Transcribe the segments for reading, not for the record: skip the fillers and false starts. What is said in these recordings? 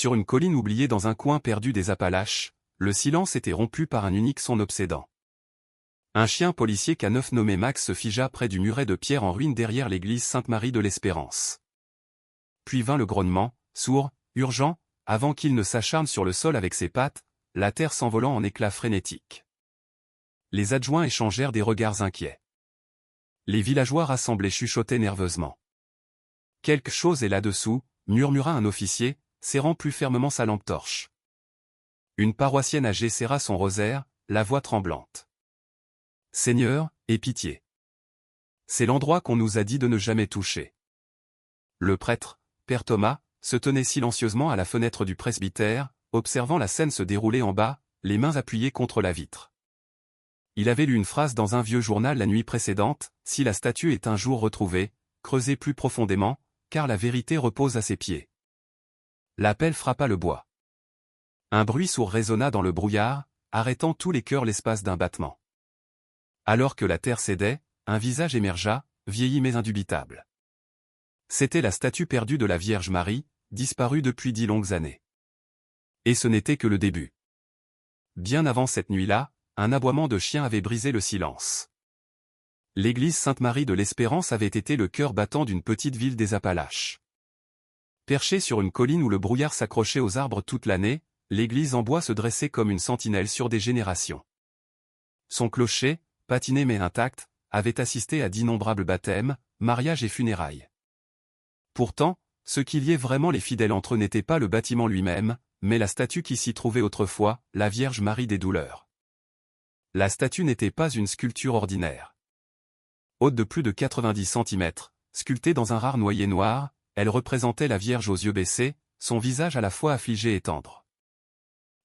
Sur une colline oubliée dans un coin perdu des Appalaches, le silence était rompu par un unique son obsédant. Un chien policier K9 nommé Max se figea près du muret de pierre en ruine derrière l'église Sainte-Marie de l'Espérance. Puis vint le grognement, sourd, urgent, avant qu'il ne s'acharne sur le sol avec ses pattes, la terre s'envolant en éclats frénétiques. Les adjoints échangèrent des regards inquiets. Les villageois rassemblés chuchotaient nerveusement. Quelque chose est là-dessous, murmura un officier, serrant plus fermement sa lampe torche. Une paroissienne âgée serra son rosaire, la voix tremblante. Seigneur, aie pitié. C'est l'endroit qu'on nous a dit de ne jamais toucher. Le prêtre, Père Thomas, se tenait silencieusement à la fenêtre du presbytère, observant la scène se dérouler en bas, les mains appuyées contre la vitre. Il avait lu une phrase dans un vieux journal la nuit précédente, « Si la statue est un jour retrouvée, creusez plus profondément, car la vérité repose à ses pieds. » L'appel frappa le bois. Un bruit sourd résonna dans le brouillard, arrêtant tous les cœurs l'espace d'un battement. Alors que la terre cédait, un visage émergea, vieilli mais indubitable. C'était la statue perdue de la Vierge Marie, disparue depuis 10 longues années. Et ce n'était que le début. Bien avant cette nuit-là, un aboiement de chien avait brisé le silence. L'église Sainte-Marie de l'Espérance avait été le cœur battant d'une petite ville des Appalaches. Perchée sur une colline où le brouillard s'accrochait aux arbres toute l'année, l'église en bois se dressait comme une sentinelle sur des générations. Son clocher, patiné mais intact, avait assisté à d'innombrables baptêmes, mariages et funérailles. Pourtant, ce qui liait vraiment les fidèles entre eux n'était pas le bâtiment lui-même, mais la statue qui s'y trouvait autrefois, la Vierge Marie des Douleurs. La statue n'était pas une sculpture ordinaire. Haute de plus de 90 cm, sculptée dans un rare noyer noir, elle représentait la Vierge aux yeux baissés, son visage à la fois affligé et tendre.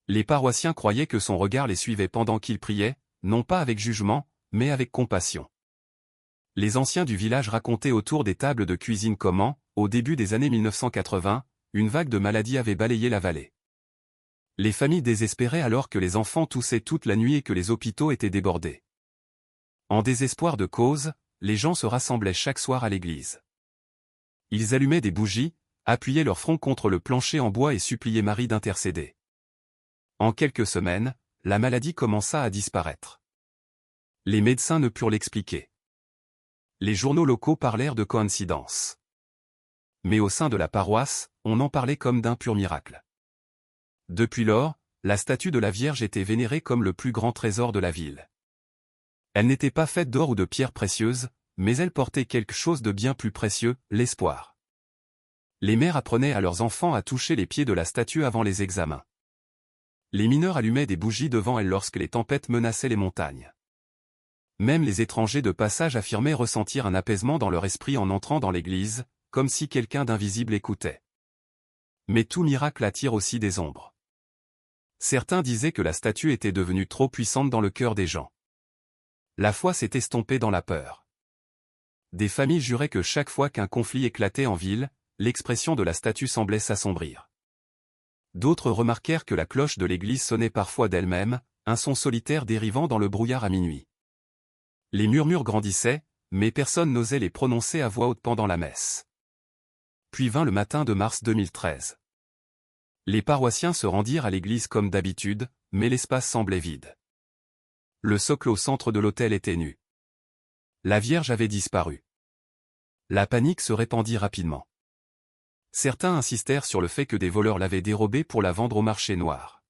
Les paroissiens croyaient que son regard les suivait pendant qu'ils priaient, non pas avec jugement, mais avec compassion. Les anciens du village racontaient autour des tables de cuisine comment, au début des années 1980, une vague de maladies avait balayé la vallée. Les familles désespéraient alors que les enfants toussaient toute la nuit et que les hôpitaux étaient débordés. En désespoir de cause, les gens se rassemblaient chaque soir à l'église. Ils allumaient des bougies, appuyaient leur front contre le plancher en bois et suppliaient Marie d'intercéder. En quelques semaines, la maladie commença à disparaître. Les médecins ne purent l'expliquer. Les journaux locaux parlèrent de coïncidence. Mais au sein de la paroisse, on en parlait comme d'un pur miracle. Depuis lors, la statue de la Vierge était vénérée comme le plus grand trésor de la ville. Elle n'était pas faite d'or ou de pierres précieuses, mais elle portait quelque chose de bien plus précieux, l'espoir. Les mères apprenaient à leurs enfants à toucher les pieds de la statue avant les examens. Les mineurs allumaient des bougies devant elle lorsque les tempêtes menaçaient les montagnes. Même les étrangers de passage affirmaient ressentir un apaisement dans leur esprit en entrant dans l'église, comme si quelqu'un d'invisible écoutait. Mais tout miracle attire aussi des ombres. Certains disaient que la statue était devenue trop puissante dans le cœur des gens. La foi s'est estompée dans la peur. Des familles juraient que chaque fois qu'un conflit éclatait en ville, l'expression de la statue semblait s'assombrir. D'autres remarquèrent que la cloche de l'église sonnait parfois d'elle-même, un son solitaire dérivant dans le brouillard à minuit. Les murmures grandissaient, mais personne n'osait les prononcer à voix haute pendant la messe. Puis vint le matin de mars 2013. Les paroissiens se rendirent à l'église comme d'habitude, mais l'espace semblait vide. Le socle au centre de l'autel était nu. La Vierge avait disparu. La panique se répandit rapidement. Certains insistèrent sur le fait que des voleurs l'avaient dérobée pour la vendre au marché noir.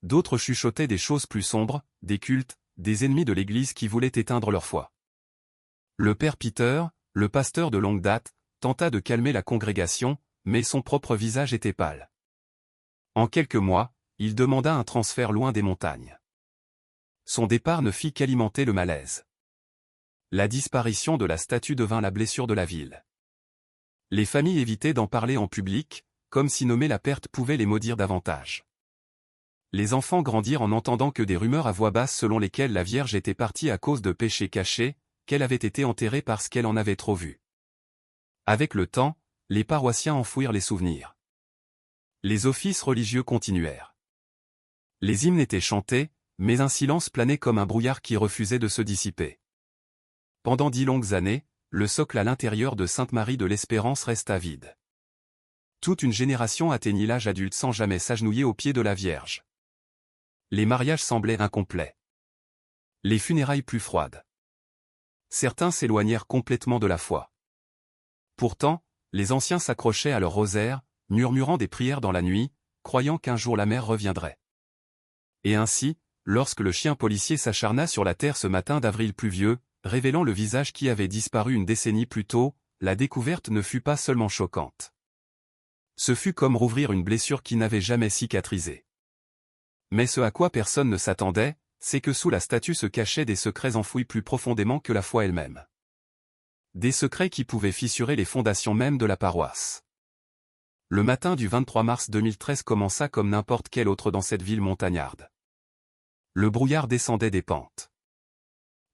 D'autres chuchotaient des choses plus sombres, des cultes, des ennemis de l'Église qui voulaient éteindre leur foi. Le père Peter, le pasteur de longue date, tenta de calmer la congrégation, mais son propre visage était pâle. En quelques mois, il demanda un transfert loin des montagnes. Son départ ne fit qu'alimenter le malaise. La disparition de la statue devint la blessure de la ville. Les familles évitaient d'en parler en public, comme si nommer la perte pouvait les maudire davantage. Les enfants grandirent en entendant que des rumeurs à voix basse selon lesquelles la Vierge était partie à cause de péchés cachés, qu'elle avait été enterrée parce qu'elle en avait trop vu. Avec le temps, les paroissiens enfouirent les souvenirs. Les offices religieux continuèrent. Les hymnes étaient chantés, mais un silence planait comme un brouillard qui refusait de se dissiper. Pendant 10 longues années, le socle à l'intérieur de Sainte-Marie de l'Espérance resta vide. Toute une génération atteignit l'âge adulte sans jamais s'agenouiller aux pieds de la Vierge. Les mariages semblaient incomplets. Les funérailles plus froides. Certains s'éloignèrent complètement de la foi. Pourtant, les anciens s'accrochaient à leur rosaire, murmurant des prières dans la nuit, croyant qu'un jour la mère reviendrait. Et ainsi, lorsque le chien policier s'acharna sur la terre ce matin d'avril pluvieux, révélant le visage qui avait disparu une décennie plus tôt, la découverte ne fut pas seulement choquante. Ce fut comme rouvrir une blessure qui n'avait jamais cicatrisé. Mais ce à quoi personne ne s'attendait, c'est que sous la statue se cachaient des secrets enfouis plus profondément que la foi elle-même. Des secrets qui pouvaient fissurer les fondations mêmes de la paroisse. Le matin du 23 mars 2013 commença comme n'importe quel autre dans cette ville montagnarde. Le brouillard descendait des pentes.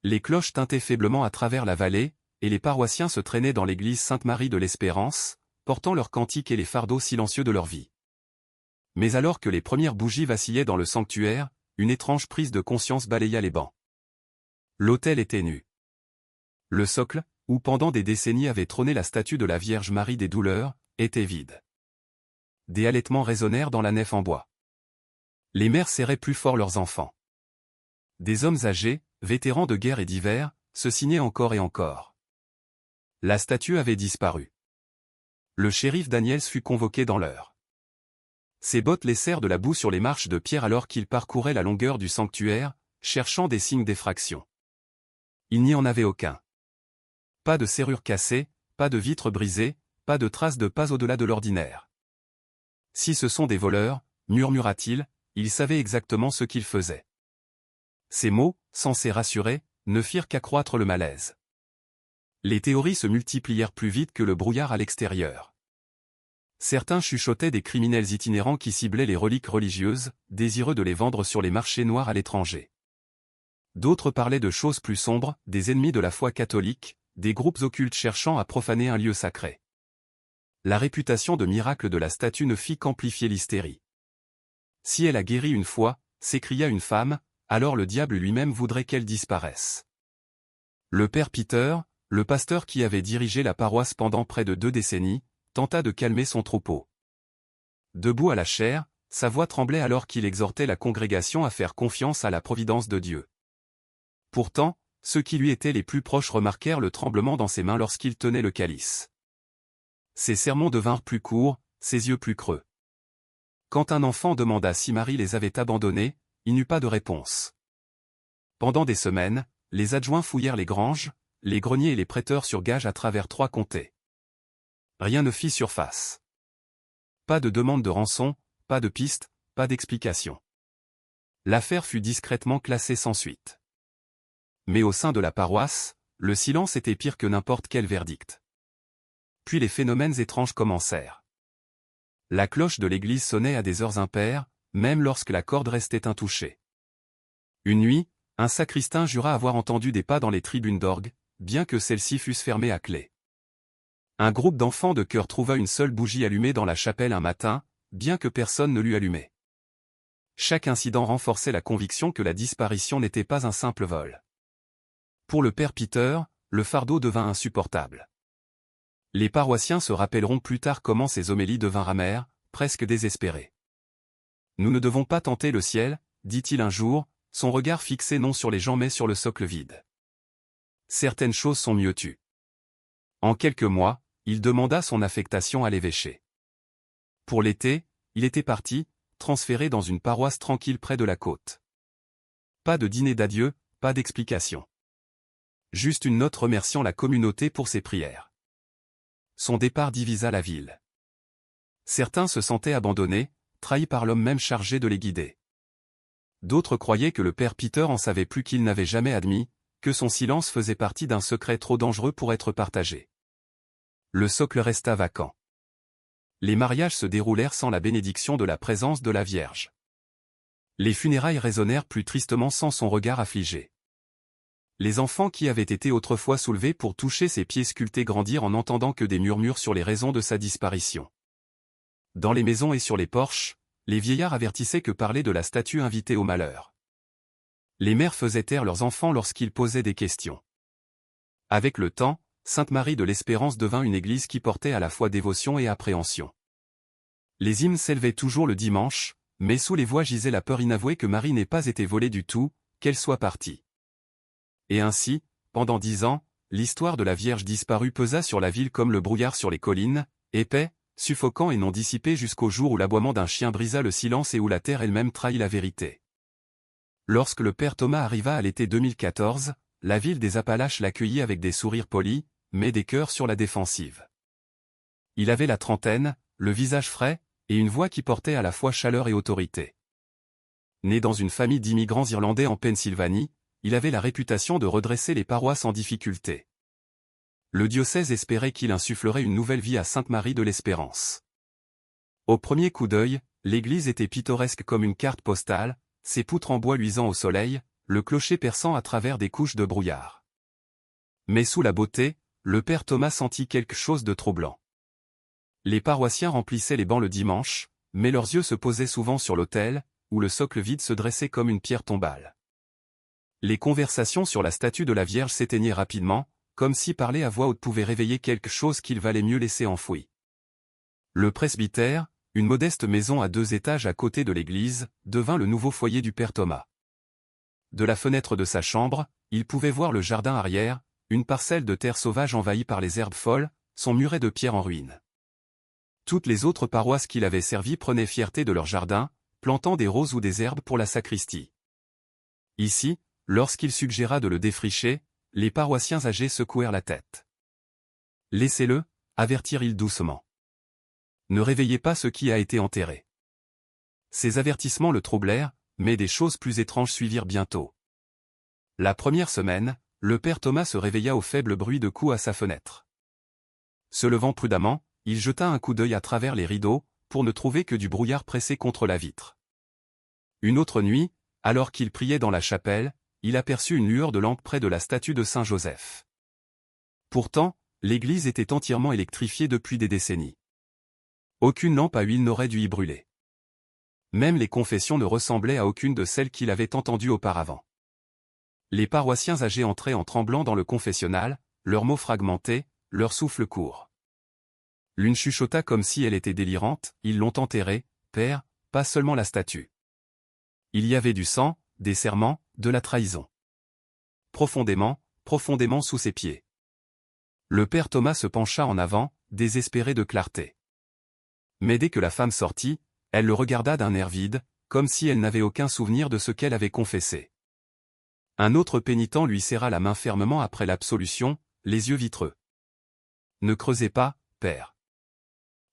Les cloches tintaient faiblement à travers la vallée, et les paroissiens se traînaient dans l'église Sainte-Marie de l'Espérance, portant leurs cantiques et les fardeaux silencieux de leur vie. Mais alors que les premières bougies vacillaient dans le sanctuaire, une étrange prise de conscience balaya les bancs. L'autel était nu. Le socle, où pendant des décennies avait trôné la statue de la Vierge Marie des Douleurs, était vide. Des halètements résonnèrent dans la nef en bois. Les mères serraient plus fort leurs enfants. Des hommes âgés, vétérans de guerre et d'hiver, se signaient encore et encore. La statue avait disparu. Le shérif Daniels fut convoqué dans l'heure. Ses bottes laissèrent de la boue sur les marches de pierre alors qu'il parcourait la longueur du sanctuaire, cherchant des signes d'effraction. Il n'y en avait aucun. Pas de serrure cassée, pas de vitre brisée, pas de traces de pas au-delà de l'ordinaire. Si ce sont des voleurs, murmura-t-il, ils savaient exactement ce qu'ils faisaient. Ces mots, censés rassurer, ne firent qu'accroître le malaise. Les théories se multiplièrent plus vite que le brouillard à l'extérieur. Certains chuchotaient des criminels itinérants qui ciblaient les reliques religieuses, désireux de les vendre sur les marchés noirs à l'étranger. D'autres parlaient de choses plus sombres, des ennemis de la foi catholique, des groupes occultes cherchant à profaner un lieu sacré. La réputation de miracle de la statue ne fit qu'amplifier l'hystérie. Si elle a guéri une fois, s'écria une femme, alors le diable lui-même voudrait qu'elle disparaisse. Le père Peter, le pasteur qui avait dirigé la paroisse pendant près de 2 décennies, tenta de calmer son troupeau. Debout à la chaire, sa voix tremblait alors qu'il exhortait la congrégation à faire confiance à la providence de Dieu. Pourtant, ceux qui lui étaient les plus proches remarquèrent le tremblement dans ses mains lorsqu'il tenait le calice. Ses sermons devinrent plus courts, ses yeux plus creux. Quand un enfant demanda si Marie les avait abandonnés, il n'eut pas de réponse. Pendant des semaines, les adjoints fouillèrent les granges, les greniers et les prêteurs sur gage à travers 3 comtés. Rien ne fit surface. Pas de demande de rançon, pas de piste, pas d'explication. L'affaire fut discrètement classée sans suite. Mais au sein de la paroisse, le silence était pire que n'importe quel verdict. Puis les phénomènes étranges commencèrent. La cloche de l'église sonnait à des heures impaires, même lorsque la corde restait intouchée. Une nuit, un sacristain jura avoir entendu des pas dans les tribunes d'orgue, bien que celles-ci fussent fermées à clé. Un groupe d'enfants de chœur trouva une seule bougie allumée dans la chapelle un matin, bien que personne ne l'eût allumée. Chaque incident renforçait la conviction que la disparition n'était pas un simple vol. Pour le père Peter, le fardeau devint insupportable. Les paroissiens se rappelleront plus tard comment ces homélies devinrent amères, presque désespérées. Nous ne devons pas tenter le ciel, dit-il un jour, son regard fixé non sur les gens mais sur le socle vide. Certaines choses sont mieux tues. En quelques mois, il demanda son affectation à l'évêché. Pour l'été, il était parti, transféré dans une paroisse tranquille près de la côte. Pas de dîner d'adieu, pas d'explication. Juste une note remerciant la communauté pour ses prières. Son départ divisa la ville. Certains se sentaient abandonnés, trahis par l'homme même chargé de les guider. D'autres croyaient que le père Peter en savait plus qu'il n'avait jamais admis, que son silence faisait partie d'un secret trop dangereux pour être partagé. Le socle resta vacant. Les mariages se déroulèrent sans la bénédiction de la présence de la Vierge. Les funérailles résonnèrent plus tristement sans son regard affligé. Les enfants qui avaient été autrefois soulevés pour toucher ses pieds sculptés grandirent en n'entendant que des murmures sur les raisons de sa disparition. Dans les maisons et sur les porches, les vieillards avertissaient que parler de la statue invitait au malheur. Les mères faisaient taire leurs enfants lorsqu'ils posaient des questions. Avec le temps, Sainte-Marie de l'Espérance devint une église qui portait à la fois dévotion et appréhension. Les hymnes s'élevaient toujours le dimanche, mais sous les voix gisait la peur inavouée que Marie n'ait pas été volée du tout, qu'elle soit partie. Et ainsi, pendant 10 ans, l'histoire de la Vierge disparue pesa sur la ville comme le brouillard sur les collines, épais, suffocant et non dissipé jusqu'au jour où l'aboiement d'un chien brisa le silence et où la terre elle-même trahit la vérité. Lorsque le père Thomas arriva à l'été 2014, la ville des Appalaches l'accueillit avec des sourires polis, mais des cœurs sur la défensive. Il avait la trentaine, le visage frais, et une voix qui portait à la fois chaleur et autorité. Né dans une famille d'immigrants irlandais en Pennsylvanie, il avait la réputation de redresser les paroisses en difficulté. Le diocèse espérait qu'il insufflerait une nouvelle vie à Sainte-Marie de l'Espérance. Au premier coup d'œil, l'église était pittoresque comme une carte postale, ses poutres en bois luisant au soleil, le clocher perçant à travers des couches de brouillard. Mais sous la beauté, le père Thomas sentit quelque chose de troublant. Les paroissiens remplissaient les bancs le dimanche, mais leurs yeux se posaient souvent sur l'autel, où le socle vide se dressait comme une pierre tombale. Les conversations sur la statue de la Vierge s'éteignaient rapidement, comme si parler à voix haute pouvait réveiller quelque chose qu'il valait mieux laisser enfoui. Le presbytère, une modeste maison à 2 étages à côté de l'église, devint le nouveau foyer du père Thomas. De la fenêtre de sa chambre, il pouvait voir le jardin arrière, une parcelle de terre sauvage envahie par les herbes folles, son muret de pierre en ruine. Toutes les autres paroisses qu'il avait servies prenaient fierté de leur jardin, plantant des roses ou des herbes pour la sacristie. Ici, lorsqu'il suggéra de le défricher, les paroissiens âgés secouèrent la tête. « Laissez-le, avertirent-ils doucement. Ne réveillez pas ce qui a été enterré. » Ces avertissements le troublèrent, mais des choses plus étranges suivirent bientôt. La première semaine, le père Thomas se réveilla au faible bruit de coups à sa fenêtre. Se levant prudemment, il jeta un coup d'œil à travers les rideaux, pour ne trouver que du brouillard pressé contre la vitre. Une autre nuit, alors qu'il priait dans la chapelle, il aperçut une lueur de lampe près de la statue de Saint Joseph. Pourtant, l'église était entièrement électrifiée depuis des décennies. Aucune lampe à huile n'aurait dû y brûler. Même les confessions ne ressemblaient à aucune de celles qu'il avait entendues auparavant. Les paroissiens âgés entraient en tremblant dans le confessionnal, leurs mots fragmentés, leur souffle court. L'une chuchota comme si elle était délirante, « Ils l'ont enterré, père, pas seulement la statue. Il y avait du sang, des serments, de la trahison. Profondément, profondément sous ses pieds. » Le père Thomas se pencha en avant, désespéré de clarté. Mais dès que la femme sortit, elle le regarda d'un air vide, comme si elle n'avait aucun souvenir de ce qu'elle avait confessé. Un autre pénitent lui serra la main fermement après l'absolution, les yeux vitreux. « Ne creusez pas, père.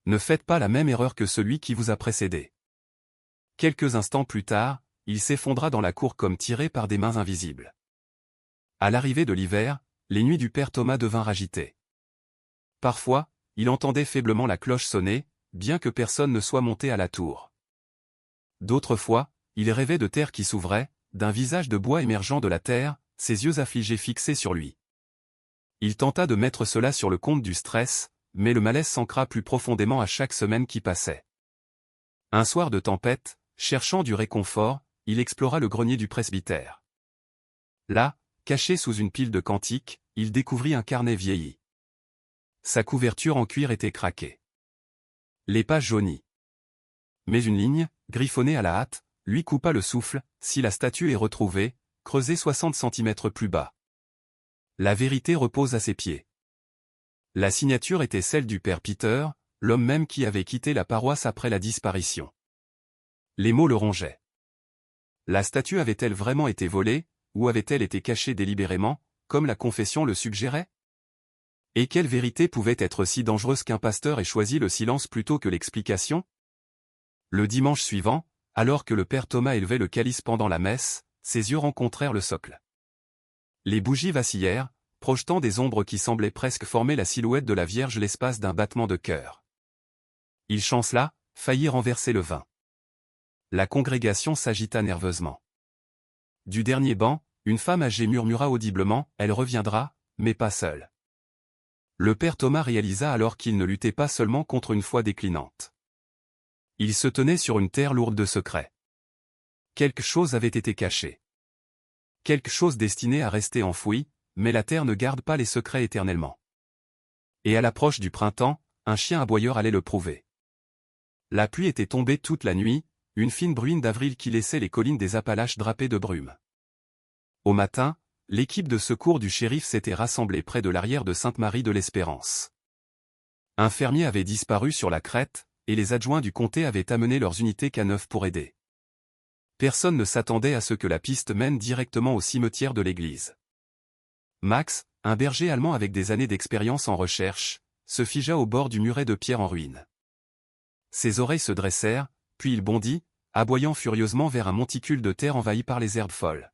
Ne faites pas la même erreur que celui qui vous a précédé. » Quelques instants plus tard, il s'effondra dans la cour comme tiré par des mains invisibles. À l'arrivée de l'hiver, les nuits du père Thomas devinrent agitées. Parfois, il entendait faiblement la cloche sonner, bien que personne ne soit monté à la tour. D'autres fois, il rêvait de terre qui s'ouvrait, d'un visage de bois émergeant de la terre, ses yeux affligés fixés sur lui. Il tenta de mettre cela sur le compte du stress, mais le malaise s'ancra plus profondément à chaque semaine qui passait. Un soir de tempête, cherchant du réconfort, il explora le grenier du presbytère. Là, caché sous une pile de cantiques, il découvrit un carnet vieilli. Sa couverture en cuir était craquée. Les pages jaunies. Mais une ligne, griffonnée à la hâte, lui coupa le souffle, « Si la statue est retrouvée, creusez 60 cm plus bas. La vérité repose à ses pieds. » La signature était celle du père Peter, l'homme même qui avait quitté la paroisse après la disparition. Les mots le rongeaient. La statue avait-elle vraiment été volée, ou avait-elle été cachée délibérément, comme la confession le suggérait? Et quelle vérité pouvait être si dangereuse qu'un pasteur ait choisi le silence plutôt que l'explication? Le dimanche suivant, alors que le père Thomas élevait le calice pendant la messe, ses yeux rencontrèrent le socle. Les bougies vacillèrent, projetant des ombres qui semblaient presque former la silhouette de la Vierge l'espace d'un battement de cœur. Il chancela, faillit renverser le vin. La congrégation s'agita nerveusement. Du dernier banc, une femme âgée murmura audiblement, « Elle reviendra, mais pas seule. » Le père Thomas réalisa alors qu'il ne luttait pas seulement contre une foi déclinante. Il se tenait sur une terre lourde de secrets. Quelque chose avait été caché. Quelque chose destiné à rester enfoui, mais la terre ne garde pas les secrets éternellement. Et à l'approche du printemps, un chien aboyeur allait le prouver. La pluie était tombée toute la nuit, une fine bruine d'avril qui laissait les collines des Appalaches drapées de brume. Au matin, l'équipe de secours du shérif s'était rassemblée près de l'arrière de Sainte-Marie de l'Espérance. Un fermier avait disparu sur la crête, et les adjoints du comté avaient amené leurs unités K9 pour aider. Personne ne s'attendait à ce que la piste mène directement au cimetière de l'église. Max, un berger allemand avec des années d'expérience en recherche, se figea au bord du muret de pierre en ruine. Ses oreilles se dressèrent, puis il bondit, aboyant furieusement vers un monticule de terre envahi par les herbes folles.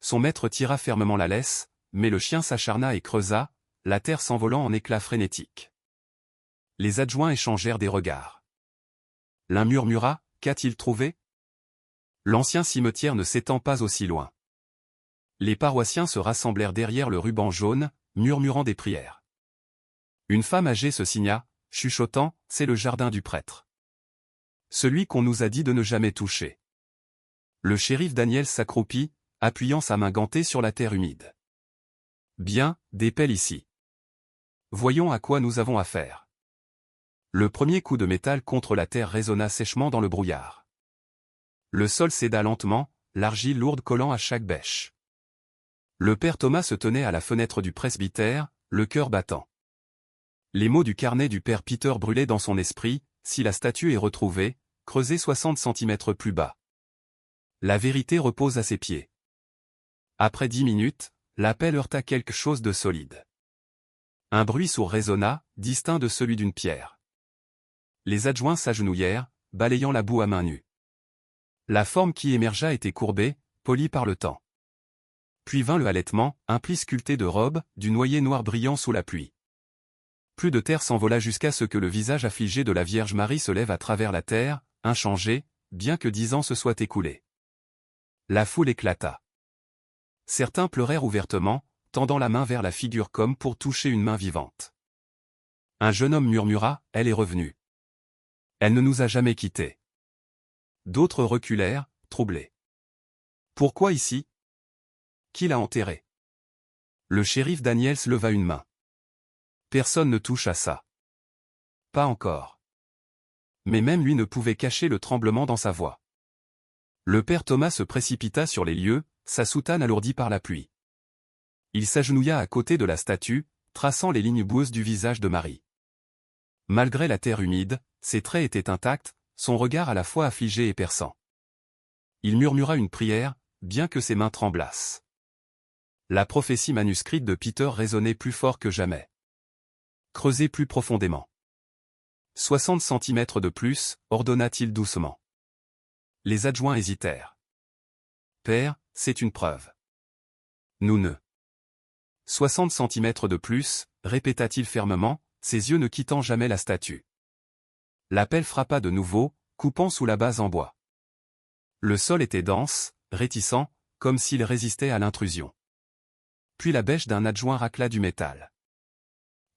Son maître tira fermement la laisse, mais le chien s'acharna et creusa, la terre s'envolant en éclats frénétiques. Les adjoints échangèrent des regards. L'un murmura, « Qu'a-t-il trouvé ?» L'ancien cimetière ne s'étend pas aussi loin. Les paroissiens se rassemblèrent derrière le ruban jaune, murmurant des prières. Une femme âgée se signa, chuchotant, « C'est le jardin du prêtre. Celui qu'on nous a dit de ne jamais toucher. » Le shérif Daniel s'accroupit, appuyant sa main gantée sur la terre humide. « Bien, des pelles ici. Voyons à quoi nous avons affaire. » Le premier coup de métal contre la terre résonna sèchement dans le brouillard. Le sol céda lentement, l'argile lourde collant à chaque bêche. Le père Thomas se tenait à la fenêtre du presbytère, le cœur battant. Les mots du carnet du père Peter brûlaient dans son esprit, « Si la statue est retrouvée, creusez 60 cm plus bas. La vérité repose à ses pieds. » Après 10 minutes, la pelle heurta quelque chose de solide. Un bruit sourd résonna, distinct de celui d'une pierre. Les adjoints s'agenouillèrent, balayant la boue à main nue. La forme qui émergea était courbée, polie par le temps. Puis vint le halètement, un pli sculpté de robe, du noyer noir brillant sous la pluie. Plus de terre s'envola jusqu'à ce que le visage affligé de la Vierge Marie se lève à travers la terre, inchangé, bien que 10 ans se soient écoulés. La foule éclata. Certains pleurèrent ouvertement, tendant la main vers la figure comme pour toucher une main vivante. Un jeune homme murmura, « Elle est revenue. Elle ne nous a jamais quittés. » D'autres reculèrent, troublés. « Pourquoi ici? Qui l'a enterré ?» Le shérif Daniels leva une main. « Personne ne touche à ça. » Pas encore. Mais même lui ne pouvait cacher le tremblement dans sa voix. Le père Thomas se précipita sur les lieux, sa soutane alourdie par la pluie. Il s'agenouilla à côté de la statue, traçant les lignes boueuses du visage de Marie. Malgré la terre humide, ses traits étaient intacts, son regard à la fois affligé et perçant. Il murmura une prière, bien que ses mains tremblassent. La prophétie manuscrite de Peter résonnait plus fort que jamais. Creusez plus profondément. 60 cm de plus, ordonna-t-il doucement. Les adjoints hésitèrent. Père, c'est une preuve. Nous ne. 60 cm de plus, répéta-t-il fermement, ses yeux ne quittant jamais la statue. La pelle frappa de nouveau, coupant sous la base en bois. Le sol était dense, réticent, comme s'il résistait à l'intrusion. Puis la bêche d'un adjoint racla du métal.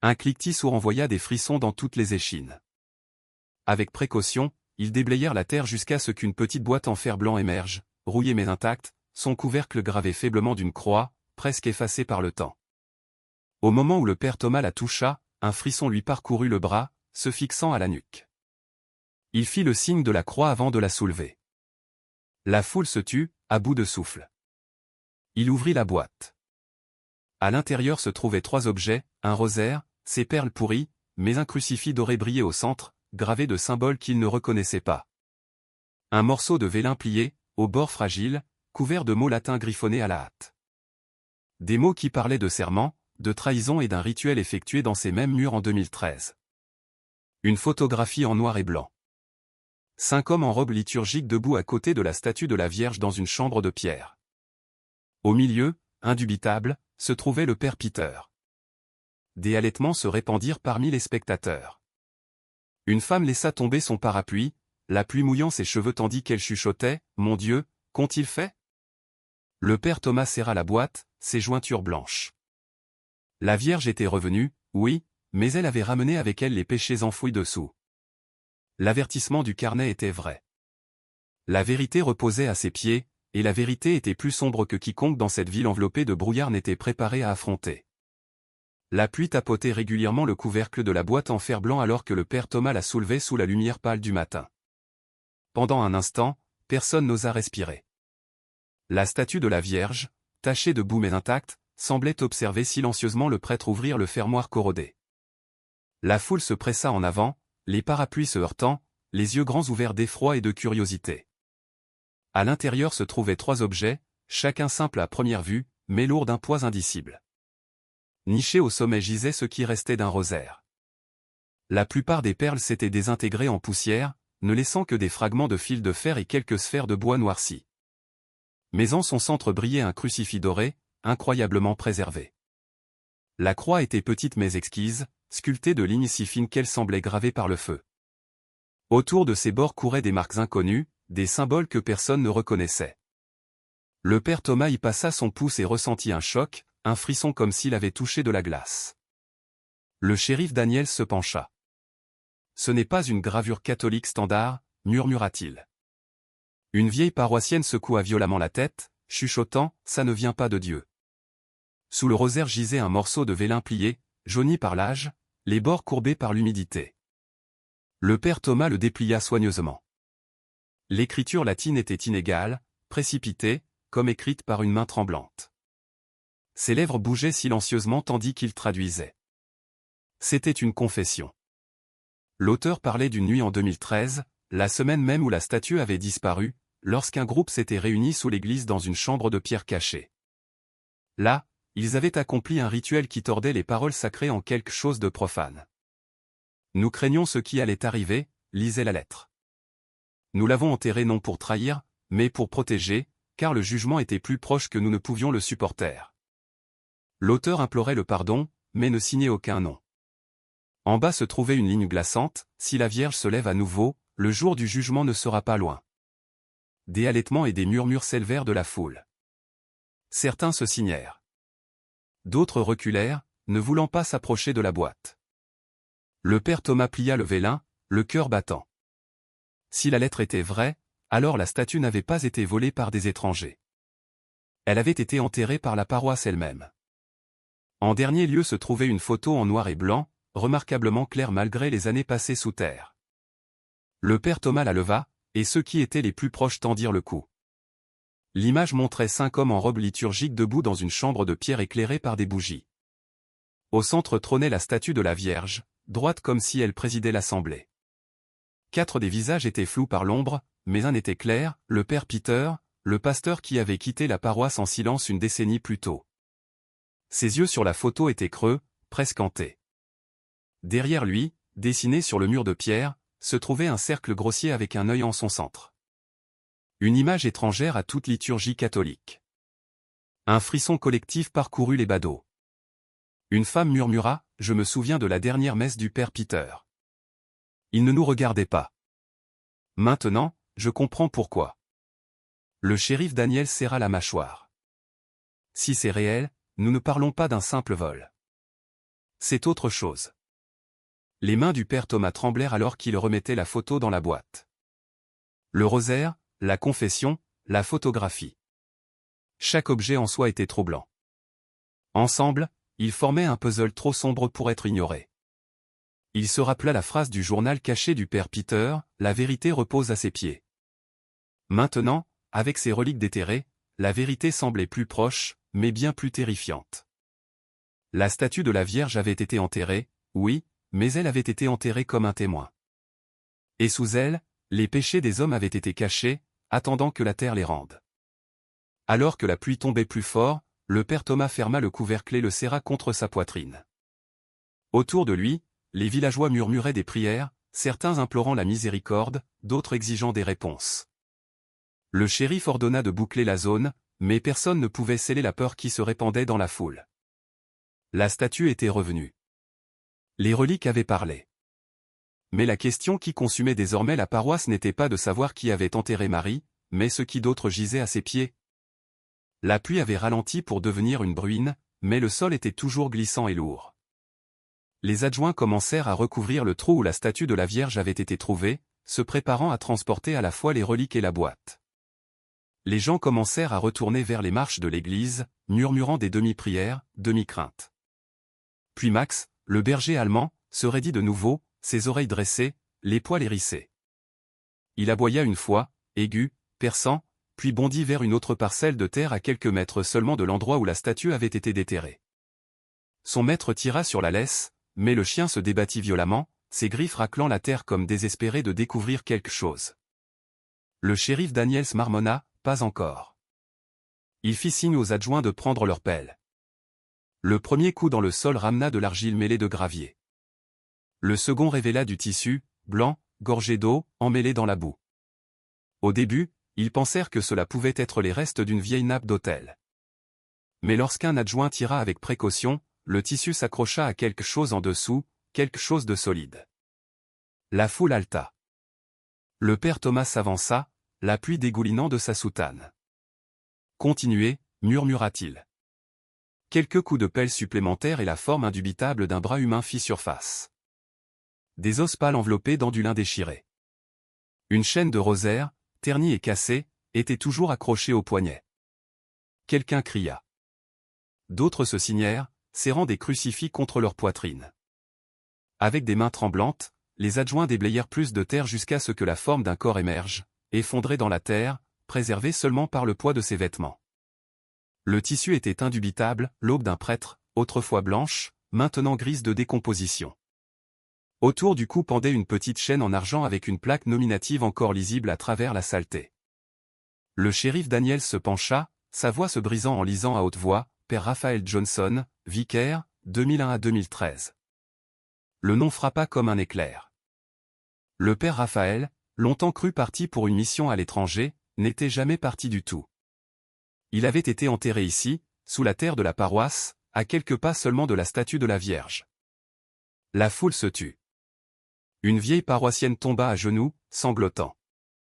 Un cliquetis sourd envoya des frissons dans toutes les échines. Avec précaution, ils déblayèrent la terre jusqu'à ce qu'une petite boîte en fer blanc émerge, rouillée mais intacte, son couvercle gravé faiblement d'une croix, presque effacée par le temps. Au moment où le père Thomas la toucha, un frisson lui parcourut le bras, se fixant à la nuque. Il fit le signe de la croix avant de la soulever. La foule se tut, à bout de souffle. Il ouvrit la boîte. À l'intérieur se trouvaient 3 objets, un rosaire, ses perles pourries, mais un crucifix doré brillait au centre, gravé de symboles qu'il ne reconnaissait pas. Un morceau de vélin plié, au bord fragile, couvert de mots latins griffonnés à la hâte. Des mots qui parlaient de serment, de trahison et d'un rituel effectué dans ces mêmes murs en 2013. Une photographie en noir et blanc. 5 hommes en robe liturgique debout à côté de la statue de la Vierge dans une chambre de pierre. Au milieu, indubitable, se trouvait le père Peter. Des halètements se répandirent parmi les spectateurs. Une femme laissa tomber son parapluie, la pluie mouillant ses cheveux tandis qu'elle chuchotait, « Mon Dieu, qu'ont-ils fait ?» Le père Thomas serra la boîte, ses jointures blanches. La Vierge était revenue, oui, mais elle avait ramené avec elle les péchés enfouis dessous. L'avertissement du carnet était vrai. La vérité reposait à ses pieds, et la vérité était plus sombre que quiconque dans cette ville enveloppée de brouillard n'était préparé à affronter. La pluie tapotait régulièrement le couvercle de la boîte en fer blanc alors que le père Thomas la soulevait sous la lumière pâle du matin. Pendant un instant, personne n'osa respirer. La statue de la Vierge, tachée de boue mais intacte, semblait observer silencieusement le prêtre ouvrir le fermoir corrodé. La foule se pressa en avant, les parapluies se heurtant, les yeux grands ouverts d'effroi et de curiosité. À l'intérieur se trouvaient 3 objets, chacun simple à première vue, mais lourd d'un poids indicible. Niché au sommet gisait ce qui restait d'un rosaire. La plupart des perles s'étaient désintégrées en poussière, ne laissant que des fragments de fil de fer et quelques sphères de bois noircies. Mais en son centre brillait un crucifix doré, incroyablement préservé. La croix était petite mais exquise, sculptée de lignes si fines qu'elles semblaient gravées par le feu. Autour de ses bords couraient des marques inconnues, des symboles que personne ne reconnaissait. Le père Thomas y passa son pouce et ressentit un choc, un frisson comme s'il avait touché de la glace. Le shérif Daniel se pencha. « Ce n'est pas une gravure catholique standard, murmura-t-il. Une vieille paroissienne secoua violemment la tête, chuchotant « Ça ne vient pas de Dieu ». Sous le rosaire gisait un morceau de vélin plié, jauni par l'âge, les bords courbés par l'humidité. Le père Thomas le déplia soigneusement. L'écriture latine était inégale, précipitée, comme écrite par une main tremblante. Ses lèvres bougeaient silencieusement tandis qu'il traduisait. C'était une confession. L'auteur parlait d'une nuit en 2013, la semaine même où la statue avait disparu, lorsqu'un groupe s'était réuni sous l'église dans une chambre de pierre cachée. Là, ils avaient accompli un rituel qui tordait les paroles sacrées en quelque chose de profane. Nous craignons ce qui allait arriver, lisait la lettre. Nous l'avons enterré non pour trahir, mais pour protéger, car le jugement était plus proche que nous ne pouvions le supporter. L'auteur implorait le pardon, mais ne signait aucun nom. En bas se trouvait une ligne glaçante, si la Vierge se lève à nouveau, le jour du jugement ne sera pas loin. Des halètements et des murmures s'élevèrent de la foule. Certains se signèrent. D'autres reculèrent, ne voulant pas s'approcher de la boîte. Le père Thomas plia le vélin, le cœur battant. Si la lettre était vraie, alors la statue n'avait pas été volée par des étrangers. Elle avait été enterrée par la paroisse elle-même. En dernier lieu se trouvait une photo en noir et blanc, remarquablement claire malgré les années passées sous terre. Le père Thomas la leva, et ceux qui étaient les plus proches tendirent le cou. L'image montrait 5 hommes en robe liturgique debout dans une chambre de pierre éclairée par des bougies. Au centre trônait la statue de la Vierge, droite comme si elle présidait l'assemblée. 4 des visages étaient flous par l'ombre, mais un était clair, le père Peter, le pasteur qui avait quitté la paroisse en silence une décennie plus tôt. Ses yeux sur la photo étaient creux, presque hantés. Derrière lui, dessiné sur le mur de pierre, se trouvait un cercle grossier avec un œil en son centre. Une image étrangère à toute liturgie catholique. Un frisson collectif parcourut les badauds. Une femme murmura « Je me souviens de la dernière messe du père Peter. Il ne nous regardait pas. Maintenant, je comprends pourquoi. » Le shérif Daniel serra la mâchoire. Si c'est réel, nous ne parlons pas d'un simple vol. C'est autre chose. Les mains du père Thomas tremblèrent alors qu'il remettait la photo dans la boîte. Le rosaire, la confession, la photographie. Chaque objet en soi était troublant. Ensemble, ils formaient un puzzle trop sombre pour être ignoré. Il se rappela la phrase du journal caché du père Peter, « La vérité repose à ses pieds ». Maintenant, avec ses reliques déterrées, la vérité semblait plus proche, mais bien plus terrifiante. La statue de la Vierge avait été enterrée, oui, mais elle avait été enterrée comme un témoin. Et sous elle, les péchés des hommes avaient été cachés, attendant que la terre les rende. Alors que la pluie tombait plus fort, le père Thomas ferma le couvercle et le serra contre sa poitrine. Autour de lui, les villageois murmuraient des prières, certains implorant la miséricorde, d'autres exigeant des réponses. Le shérif ordonna de boucler la zone, mais personne ne pouvait sceller la peur qui se répandait dans la foule. La statue était revenue. Les reliques avaient parlé. Mais la question qui consumait désormais la paroisse n'était pas de savoir qui avait enterré Marie, mais ce qui d'autre gisait à ses pieds. La pluie avait ralenti pour devenir une bruine, mais le sol était toujours glissant et lourd. Les adjoints commencèrent à recouvrir le trou où la statue de la Vierge avait été trouvée, se préparant à transporter à la fois les reliques et la boîte. Les gens commencèrent à retourner vers les marches de l'église, murmurant des demi-prières, demi-craintes. puis Max, le berger allemand, se raidit de nouveau, ses oreilles dressées, les poils hérissés. Il aboya une fois, aigu, perçant, puis bondit vers une autre parcelle de terre à quelques mètres seulement de l'endroit où la statue avait été déterrée. Son maître tira sur la laisse, mais le chien se débattit violemment, ses griffes raclant la terre comme désespéré de découvrir quelque chose. Le shérif Daniels marmonna, pas encore. Il fit signe aux adjoints de prendre leur pelle. Le premier coup dans le sol ramena de l'argile mêlée de gravier. Le second révéla du tissu, blanc, gorgé d'eau, emmêlé dans la boue. Au début, ils pensèrent que cela pouvait être les restes d'une vieille nappe d'autel. Mais lorsqu'un adjoint tira avec précaution, le tissu s'accrocha à quelque chose en dessous, quelque chose de solide. La foule haleta. Le père Thomas s'avança, la pluie dégoulinant de sa soutane. « Continuez », murmura-t-il. Quelques coups de pelle supplémentaires et la forme indubitable d'un bras humain fit surface. Des os pâles enveloppés dans du lin déchiré. Une chaîne de rosaire, ternie et cassée, était toujours accrochée au poignet. Quelqu'un cria. D'autres se signèrent, serrant des crucifix contre leur poitrine. Avec des mains tremblantes, les adjoints déblayèrent plus de terre jusqu'à ce que la forme d'un corps émerge, effondré dans la terre, préservé seulement par le poids de ses vêtements. Le tissu était indubitable, l'aube d'un prêtre, autrefois blanche, maintenant grise de décomposition. Autour du cou pendait une petite chaîne en argent avec une plaque nominative encore lisible à travers la saleté. Le shérif Daniels se pencha, sa voix se brisant en lisant à haute voix, « Père Raphaël Johnson, vicaire, 2001 à 2013. » Le nom frappa comme un éclair. Le père Raphaël, longtemps cru parti pour une mission à l'étranger, n'était jamais parti du tout. Il avait été enterré ici, sous la terre de la paroisse, à quelques pas seulement de la statue de la Vierge. La foule se tut. Une vieille paroissienne tomba à genoux, sanglotant.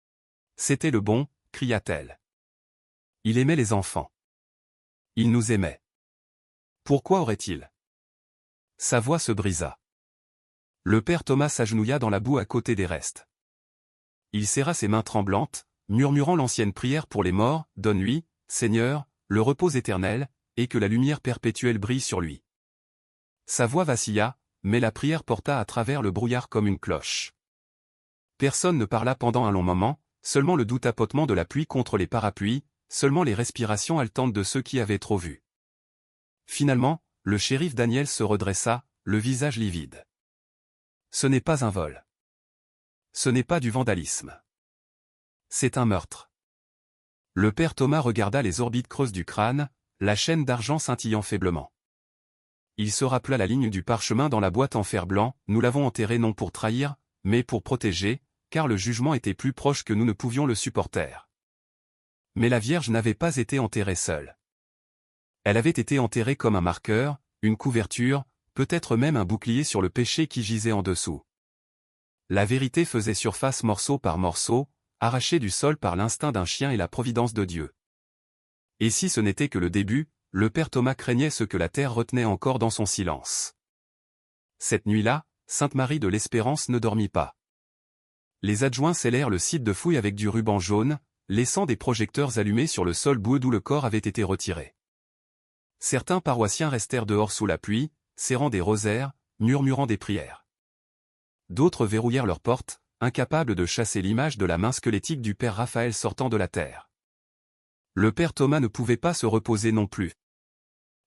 « C'était le bon », cria-t-elle. Il aimait les enfants. Il nous aimait. Pourquoi aurait-il? Sa voix se brisa. Le père Thomas s'agenouilla dans la boue à côté des restes. Il serra ses mains tremblantes, murmurant l'ancienne prière pour les morts, « Donne-lui, Seigneur, le repos éternel, et que la lumière perpétuelle brille sur lui. » Sa voix vacilla, mais la prière porta à travers le brouillard comme une cloche. Personne ne parla pendant un long moment, seulement le doux tapotement de la pluie contre les parapluies, seulement les respirations haletantes de ceux qui avaient trop vu. Finalement, le shérif Daniels se redressa, le visage livide. Ce n'est pas un vol. Ce n'est pas du vandalisme. C'est un meurtre. Le père Thomas regarda les orbites creuses du crâne, la chaîne d'argent scintillant faiblement. Il se rappela la ligne du parchemin dans la boîte en fer blanc, « Nous l'avons enterré non pour trahir, mais pour protéger, car le jugement était plus proche que nous ne pouvions le supporter. » Mais la Vierge n'avait pas été enterrée seule. Elle avait été enterrée comme un marqueur, une couverture, peut-être même un bouclier sur le péché qui gisait en dessous. La vérité faisait surface morceau par morceau, arrachée du sol par l'instinct d'un chien et la providence de Dieu. Et si ce n'était que le début, le père Thomas craignait ce que la terre retenait encore dans son silence. Cette nuit-là, Sainte Marie de l'Espérance ne dormit pas. Les adjoints scellèrent le site de fouille avec du ruban jaune, laissant des projecteurs allumés sur le sol boueux d'où le corps avait été retiré. Certains paroissiens restèrent dehors sous la pluie, serrant des rosaires, murmurant des prières. D'autres verrouillèrent leurs portes, incapables de chasser l'image de la main squelettique du père Raphaël sortant de la terre. Le père Thomas ne pouvait pas se reposer non plus.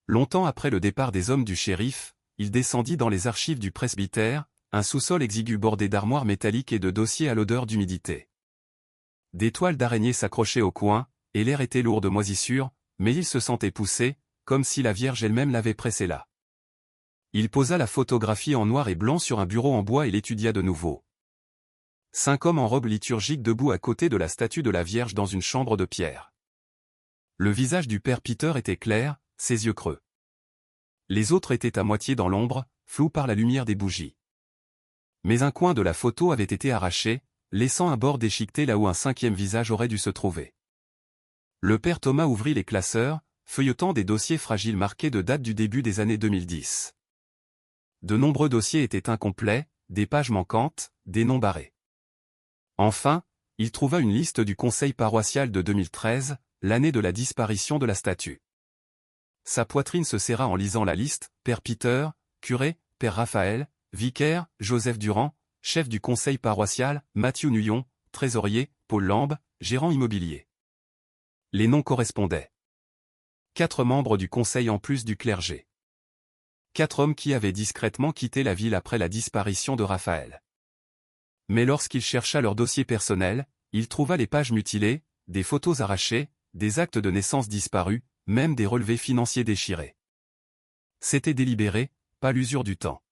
Longtemps après le départ des hommes du shérif, il descendit dans les archives du presbytère, un sous-sol exigu bordé d'armoires métalliques et de dossiers à l'odeur d'humidité. Des toiles d'araignée s'accrochaient au coin, et l'air était lourd de moisissure, mais il se sentait poussé, comme si la Vierge elle-même l'avait pressé là. Il posa la photographie en noir et blanc sur un bureau en bois et l'étudia de nouveau. 5 hommes en robe liturgique debout à côté de la statue de la Vierge dans une chambre de pierre. Le visage du père Peter était clair, ses yeux creux. Les autres étaient à moitié dans l'ombre, flous par la lumière des bougies. Mais un coin de la photo avait été arraché, laissant un bord déchiqueté là où un 5e visage aurait dû se trouver. Le père Thomas ouvrit les classeurs, feuilletant des dossiers fragiles marqués de date du début des années 2010. De nombreux dossiers étaient incomplets, des pages manquantes, des noms barrés. Enfin, il trouva une liste du conseil paroissial de 2013, l'année de la disparition de la statue. Sa poitrine se serra en lisant la liste, « Père Peter, curé, Père Raphaël, vicaire, Joseph Durand, chef du conseil paroissial, Mathieu Nuyon, trésorier, Paul Lambe, gérant immobilier. Les noms correspondaient. 4 membres du conseil en plus du clergé. 4 hommes qui avaient discrètement quitté la ville après la disparition de Raphaël. Mais lorsqu'il chercha leur dossier personnel, il trouva les pages mutilées, des photos arrachées, des actes de naissance disparus, même des relevés financiers déchirés. C'était délibéré, pas l'usure du temps.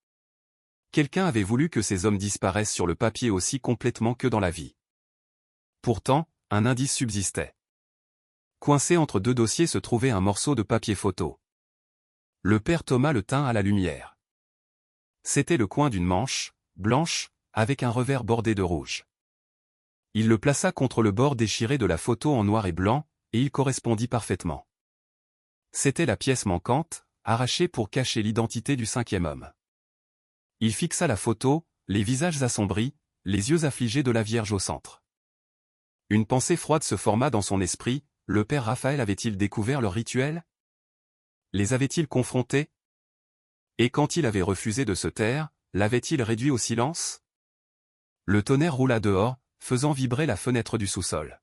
Quelqu'un avait voulu que ces hommes disparaissent sur le papier aussi complètement que dans la vie. Pourtant, un indice subsistait. Coincé entre 2 dossiers se trouvait un morceau de papier photo. Le père Thomas le tint à la lumière. C'était le coin d'une manche, blanche, avec un revers bordé de rouge. Il le plaça contre le bord déchiré de la photo en noir et blanc, et il correspondit parfaitement. C'était la pièce manquante, arrachée pour cacher l'identité du 5e homme. Il fixa la photo, les visages assombris, les yeux affligés de la Vierge au centre. Une pensée froide se forma dans son esprit, le père Raphaël avait-il découvert leur rituel? Les avait-il confrontés? Et quand il avait refusé de se taire, l'avait-il réduit au silence? Le tonnerre roula dehors, faisant vibrer la fenêtre du sous-sol.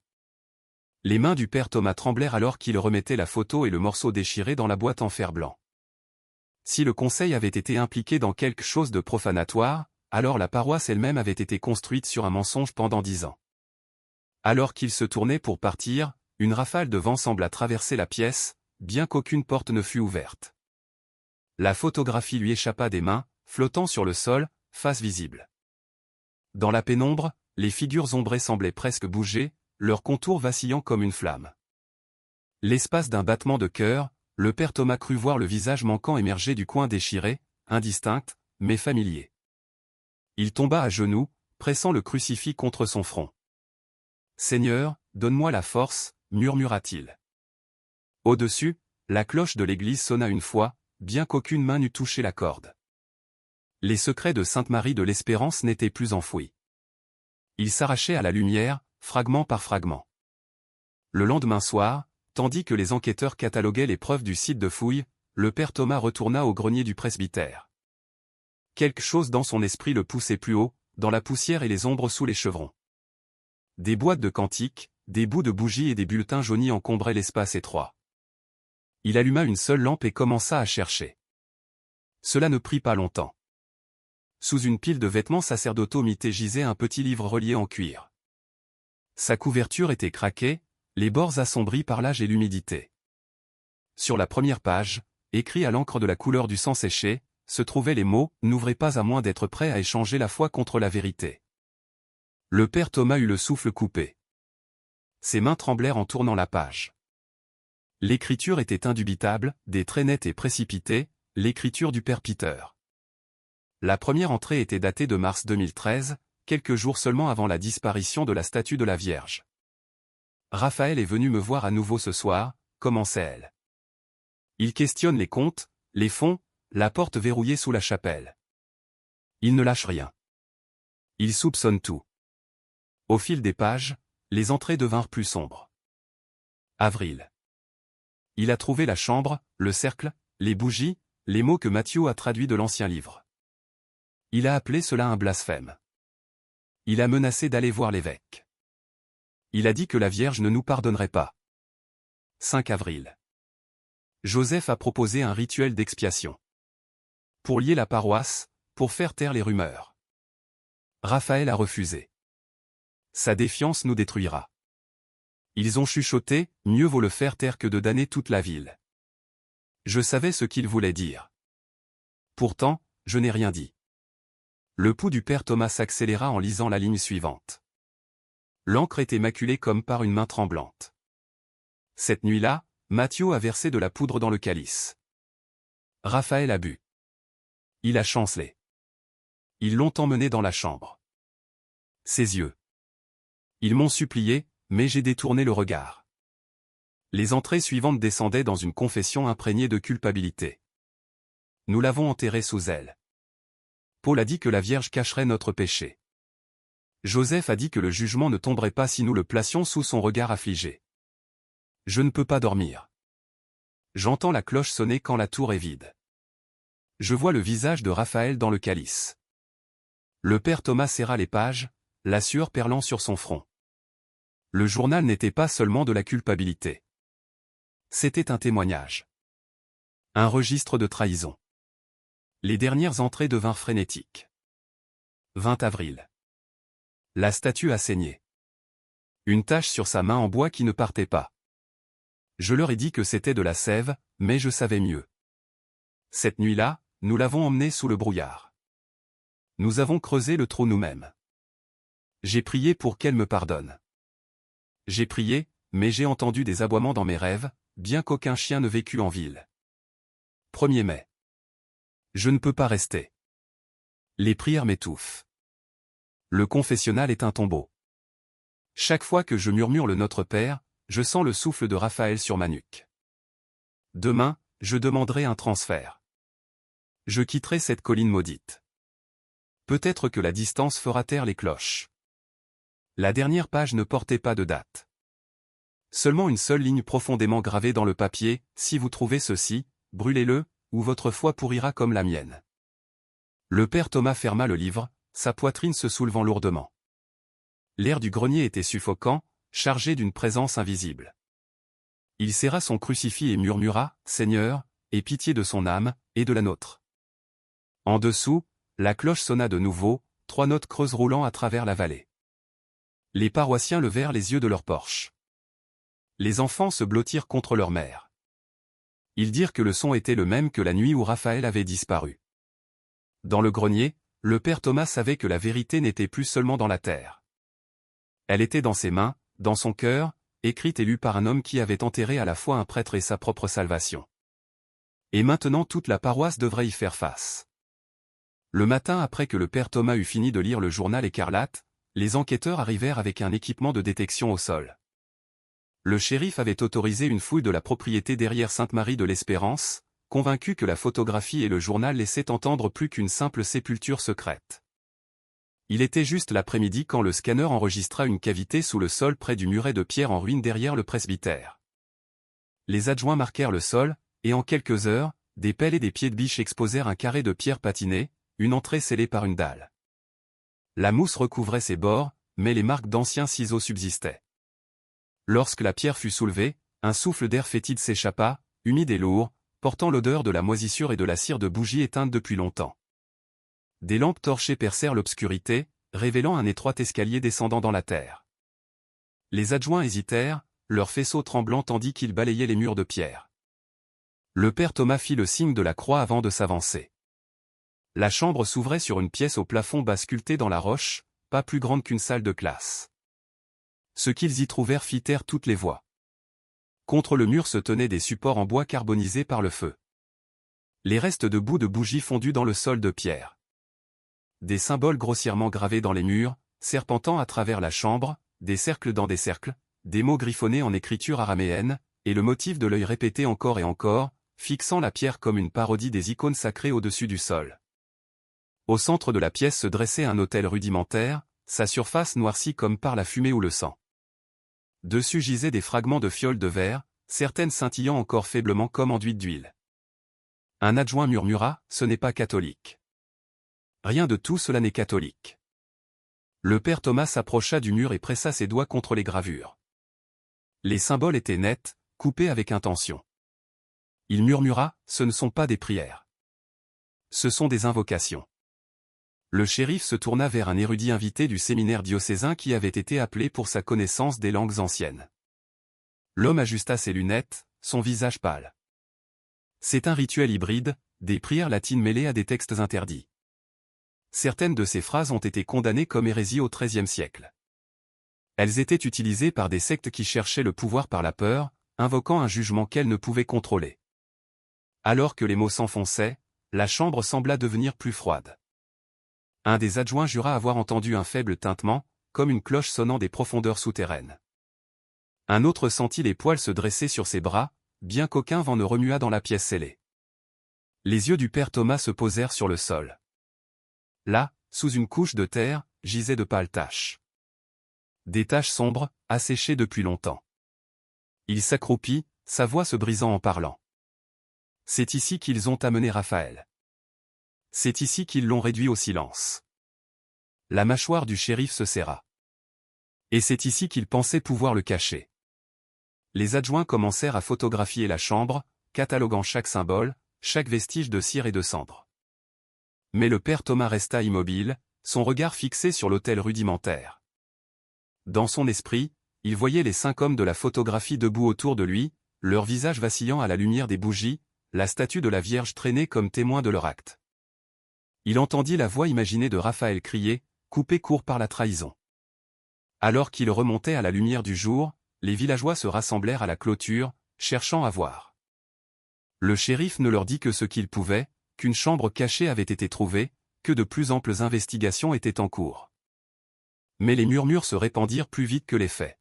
Les mains du père Thomas tremblèrent alors qu'il remettait la photo et le morceau déchiré dans la boîte en fer blanc. Si le conseil avait été impliqué dans quelque chose de profanatoire, alors la paroisse elle-même avait été construite sur un mensonge pendant 10 ans. Alors qu'il se tournait pour partir, une rafale de vent sembla traverser la pièce, bien qu'aucune porte ne fût ouverte. La photographie lui échappa des mains, flottant sur le sol, face visible. Dans la pénombre, les figures ombrées semblaient presque bouger, leurs contours vacillant comme une flamme. L'espace d'un battement de cœur, le père Thomas crut voir le visage manquant émerger du coin déchiré, indistinct, mais familier. Il tomba à genoux, pressant le crucifix contre son front. « Seigneur, donne-moi la force », murmura-t-il. Au-dessus, la cloche de l'église sonna une fois, bien qu'aucune main n'eût touché la corde. Les secrets de Sainte Marie de l'Espérance n'étaient plus enfouis. Ils s'arrachaient à la lumière, fragment par fragment. Le lendemain soir, tandis que les enquêteurs cataloguaient les preuves du site de fouille, le père Thomas retourna au grenier du presbytère. Quelque chose dans son esprit le poussait plus haut, dans la poussière et les ombres sous les chevrons. Des boîtes de cantiques, des bouts de bougies et des bulletins jaunis encombraient l'espace étroit. Il alluma une seule lampe et commença à chercher. Cela ne prit pas longtemps. Sous une pile de vêtements sacerdotaux mités gisait un petit livre relié en cuir. Sa couverture était craquée, les bords assombris par l'âge et l'humidité. Sur la première page, écrit à l'encre de la couleur du sang séché, se trouvaient les mots « N'ouvrez pas à moins d'être prêt à échanger la foi contre la vérité ». Le père Thomas eut le souffle coupé. Ses mains tremblèrent en tournant la page. L'écriture était indubitable, des traits nets et précipités, l'écriture du père Peter. La première entrée était datée de mars 2013, quelques jours seulement avant la disparition de la statue de la Vierge. « Raphaël est venu me voir à nouveau ce soir », commençait-elle. Il questionne les comptes, les fonds, la porte verrouillée sous la chapelle. Il ne lâche rien. Il soupçonne tout. Au fil des pages, les entrées devinrent plus sombres. Avril. Il a trouvé la chambre, le cercle, les bougies, les mots que Matthieu a traduits de l'ancien livre. Il a appelé cela un blasphème. Il a menacé d'aller voir l'évêque. Il a dit que la Vierge ne nous pardonnerait pas. 5 avril. Joseph a proposé un rituel d'expiation. Pour lier la paroisse, pour faire taire les rumeurs. Raphaël a refusé. Sa défiance nous détruira. Ils ont chuchoté, mieux vaut le faire taire que de damner toute la ville. Je savais ce qu'il voulait dire. Pourtant, je n'ai rien dit. Le pouls du père Thomas s'accéléra en lisant la ligne suivante. L'encre était maculée comme par une main tremblante. Cette nuit-là, Matthieu a versé de la poudre dans le calice. Raphaël a bu. Il a chancelé. Ils l'ont emmené dans la chambre. Ses yeux. Ils m'ont supplié, mais j'ai détourné le regard. Les entrées suivantes descendaient dans une confession imprégnée de culpabilité. Nous l'avons enterré sous elle. Paul a dit que la Vierge cacherait notre péché. Joseph a dit que le jugement ne tomberait pas si nous le placions sous son regard affligé. Je ne peux pas dormir. J'entends la cloche sonner quand la tour est vide. Je vois le visage de Raphaël dans le calice. Le père Thomas serra les pages, la sueur perlant sur son front. Le journal n'était pas seulement de la culpabilité. C'était un témoignage. Un registre de trahison. Les dernières entrées devinrent frénétiques. 20 avril. La statue a saigné. Une tache sur sa main en bois qui ne partait pas. Je leur ai dit que c'était de la sève, mais je savais mieux. Cette nuit-là, nous l'avons emmenée sous le brouillard. Nous avons creusé le trou nous-mêmes. J'ai prié pour qu'elle me pardonne. J'ai prié, mais j'ai entendu des aboiements dans mes rêves, bien qu'aucun chien ne vécût en ville. 1er mai. Je ne peux pas rester. Les prières m'étouffent. Le confessionnal est un tombeau. Chaque fois que je murmure le Notre Père, je sens le souffle de Raphaël sur ma nuque. Demain, je demanderai un transfert. Je quitterai cette colline maudite. Peut-être que la distance fera taire les cloches. La dernière page ne portait pas de date. Seulement une seule ligne profondément gravée dans le papier, si vous trouvez ceci, brûlez-le, ou votre foi pourrira comme la mienne. Le père Thomas ferma le livre, sa poitrine se soulevant lourdement. L'air du grenier était suffocant, chargé d'une présence invisible. Il serra son crucifix et murmura, « Seigneur, aie pitié de son âme, et de la nôtre. » En dessous, la cloche sonna de nouveau, 3 notes creuses roulant à travers la vallée. Les paroissiens levèrent les yeux de leur porche. Les enfants se blottirent contre leur mère. Ils dirent que le son était le même que la nuit où Raphaël avait disparu. Dans le grenier, le père Thomas savait que la vérité n'était plus seulement dans la terre. Elle était dans ses mains, dans son cœur, écrite et lue par un homme qui avait enterré à la fois un prêtre et sa propre salvation. Et maintenant toute la paroisse devrait y faire face. Le matin après que le père Thomas eut fini de lire le journal écarlate, les enquêteurs arrivèrent avec un équipement de détection au sol. Le shérif avait autorisé une fouille de la propriété derrière Sainte-Marie de l'Espérance, convaincu que la photographie et le journal laissaient entendre plus qu'une simple sépulture secrète. Il était juste l'après-midi quand le scanner enregistra une cavité sous le sol près du muret de pierre en ruine derrière le presbytère. Les adjoints marquèrent le sol, et en quelques heures, des pelles et des pieds de biche exposèrent un carré de pierre patinée, une entrée scellée par une dalle. La mousse recouvrait ses bords, mais les marques d'anciens ciseaux subsistaient. Lorsque la pierre fut soulevée, un souffle d'air fétide s'échappa, humide et lourd, portant l'odeur de la moisissure et de la cire de bougies éteintes depuis longtemps. Des lampes torchées percèrent l'obscurité, révélant un étroit escalier descendant dans la terre. Les adjoints hésitèrent, leurs faisceaux tremblants tandis qu'ils balayaient les murs de pierre. Le père Thomas fit le signe de la croix avant de s'avancer. La chambre s'ouvrait sur une pièce au plafond bas sculpté dans la roche, pas plus grande qu'une salle de classe. Ce qu'ils y trouvèrent fit taire toutes les voix. Contre le mur se tenaient des supports en bois carbonisés par le feu. Les restes de bouts de bougies fondues dans le sol de pierre. Des symboles grossièrement gravés dans les murs, serpentant à travers la chambre, des cercles dans des cercles, des mots griffonnés en écriture araméenne, et le motif de l'œil répété encore et encore, fixant la pierre comme une parodie des icônes sacrées au-dessus du sol. Au centre de la pièce se dressait un autel rudimentaire, sa surface noircie comme par la fumée ou le sang. Dessus gisaient des fragments de fioles de verre, certaines scintillant encore faiblement comme enduites d'huile. Un adjoint murmura, « Ce n'est pas catholique. » Rien de tout cela n'est catholique. Le père Thomas s'approcha du mur et pressa ses doigts contre les gravures. Les symboles étaient nets, coupés avec intention. Il murmura, « Ce ne sont pas des prières. Ce sont des invocations. » Le shérif se tourna vers un érudit invité du séminaire diocésain qui avait été appelé pour sa connaissance des langues anciennes. L'homme ajusta ses lunettes, son visage pâle. C'est un rituel hybride, des prières latines mêlées à des textes interdits. Certaines de ces phrases ont été condamnées comme hérésie au XIIIe siècle. Elles étaient utilisées par des sectes qui cherchaient le pouvoir par la peur, invoquant un jugement qu'elles ne pouvaient contrôler. Alors que les mots s'enfonçaient, la chambre sembla devenir plus froide. Un des adjoints jura avoir entendu un faible tintement, comme une cloche sonnant des profondeurs souterraines. Un autre sentit les poils se dresser sur ses bras, bien qu'aucun vent ne remua dans la pièce scellée. Les yeux du père Thomas se posèrent sur le sol. Là, sous une couche de terre, gisaient de pâles taches. Des taches sombres, asséchées depuis longtemps. Il s'accroupit, sa voix se brisant en parlant. C'est ici qu'ils ont amené Raphaël. C'est ici qu'ils l'ont réduit au silence. La mâchoire du shérif se serra. Et c'est ici qu'il pensait pouvoir le cacher. Les adjoints commencèrent à photographier la chambre, cataloguant chaque symbole, chaque vestige de cire et de cendre. Mais le père Thomas resta immobile, son regard fixé sur l'autel rudimentaire. Dans son esprit, il voyait les 5 hommes de la photographie debout autour de lui, leurs visages vacillant à la lumière des bougies, la statue de la Vierge traînée comme témoin de leur acte. Il entendit la voix imaginée de Raphaël crier, coupé court par la trahison. Alors qu'il remontait à la lumière du jour, les villageois se rassemblèrent à la clôture, cherchant à voir. Le shérif ne leur dit que ce qu'il pouvait, qu'une chambre cachée avait été trouvée, que de plus amples investigations étaient en cours. Mais les murmures se répandirent plus vite que les faits.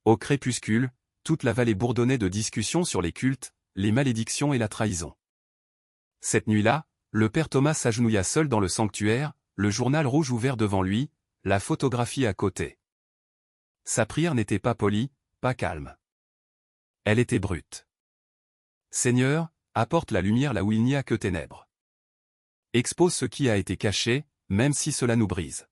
Au crépuscule, toute la vallée bourdonnait de discussions sur les cultes, les malédictions et la trahison. Cette nuit-là, le père Thomas s'agenouilla seul dans le sanctuaire, le journal rouge ouvert devant lui, la photographie à côté. Sa prière n'était pas polie, pas calme. Elle était brute. Seigneur, apporte la lumière là où il n'y a que ténèbres. Expose ce qui a été caché, même si cela nous brise.